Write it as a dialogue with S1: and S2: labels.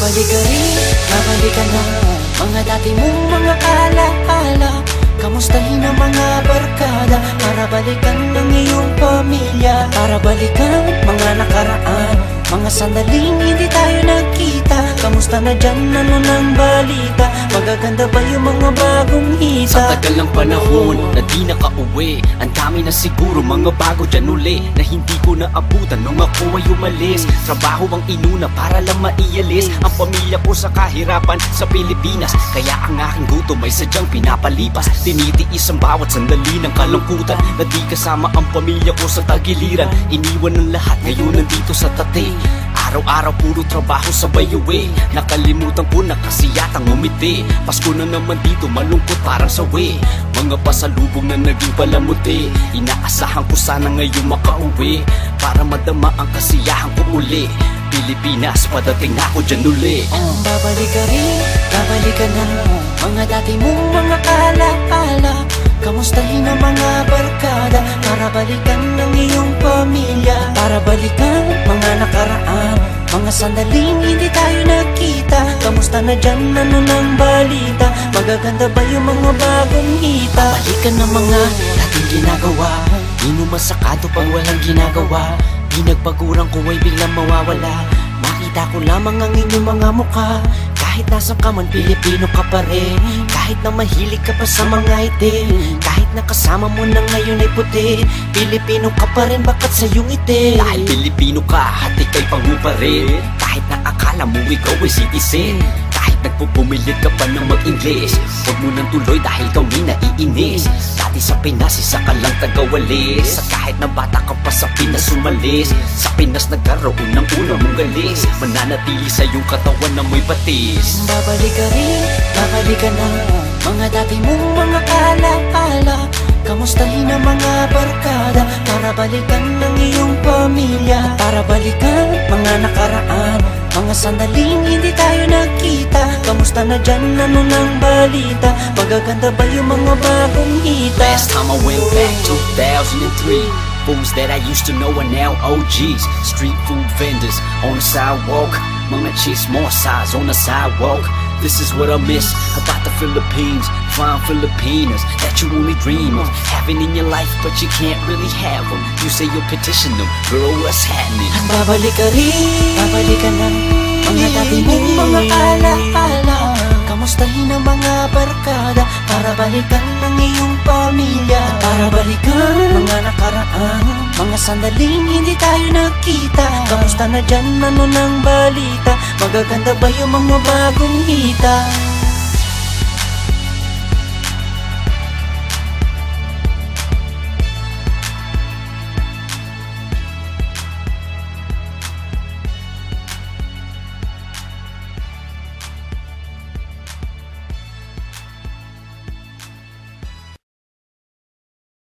S1: Babalik ka rin, babalik ka na. Mga dati mong mga alaala, kamustahin ang mga barkada, para balikan ng iyong pamilya, para balikan mga nakaraan, mga sandaling hindi tayo nagkita. Kamusta na dyan, ano nang balita? Magaganda ba yung mga bagong hita?
S2: Sa tagal ng panahon na di nakauwi, ang dami na siguro mga bago dyan uli, na hindi ko naabutan nung ako ay umalis. Trabaho ang inuna para lang maialis ang pamilya ko sa kahirapan sa Pilipinas. Kaya ang aking gutom ay sadyang pinapalipas. Tinitiis ang bawat sandali ng kalungkutan, na di kasama ang pamilya ko sa tagiliran. Iniwan ng lahat, ngayon nandito sa tate. Araw-araw puro trabaho sa bayuwi, nakalimutan ko na kasi yatang umiti. Pasko na naman dito, malungkot parang sawi, mga pasalubong na naging palamuti. Inaasahan ko sana ngayon makauwi, para madama ang kasiyahan ko uli. Pilipinas, padating na ako dyan uli.
S1: Babalik ka rin, babalik ka na. Mga dati mong mga alaala, kamustahin ang mga barkada, para balikan ng iyong pamilya, para balikan mga nakaraan, mga sandaling hindi tayo nagkita. Kamusta na dyan, ano nang balita? Magaganda ba yung mga bagong hita?
S2: Balikan ng mga dating ginagawa, inuman sa kanto pag walang ginagawa. Di nagpagurang ko ay biglang mawawala, makita ko lamang ang inyong mga mukha. Kahit nasa ka man, Pilipino ka pa rin. Kahit na mahilig ka pa sa mga itim, kahit na kasama mo na ngayon ay puti, Pilipino ka pa rin, bakat sa iyong itim. Dahil Pilipino ka, hati kay pangu pa rin. Kahit na akala mo ikaw ay citizen, kahit nagpupumilit ka pa ng mag-Ingles, huwag mo nang tuloy dahil kami naiinis. Dati sa Pinas, isa ka lang tagawalis, at kahit na bata ka pa sa Pinas umalis, sa Pinas nagkaroon ng una mong galis, mananatili sa iyong katawan na may batis.
S1: Babalik ka rin, babalik ka na. Mga dati mong mga alaala, kamustahin ang mga barkada, para balikan ng iyong pamilya, para balikan mga nakaraan, mga sandaling hindi tayo nagkita. Kamusta na dyan, ano nang balita? Magaganda ba yung mga bagong hita?
S2: Last time I went back, 2003. Fools that I used to know are now OGs. Street food vendors on the sidewalk, mga chismosas on the sidewalk. This is what I miss about the Philippines. Fine Filipinas that you only dream of having in your life, but you can't really have them. You say you'll petition them, girl, what's happening?
S1: Babalik ka rin, babalik ka na. Mga dati mong mga alaala, kamustahin ang mga barkada, para balikan ng iyong pamilya, para balikan mga nakaraan, mga sandaling hindi tayo nagkita. Kamusta na dyan, ano nang balita? Magaganda ba yung mga bagong hita?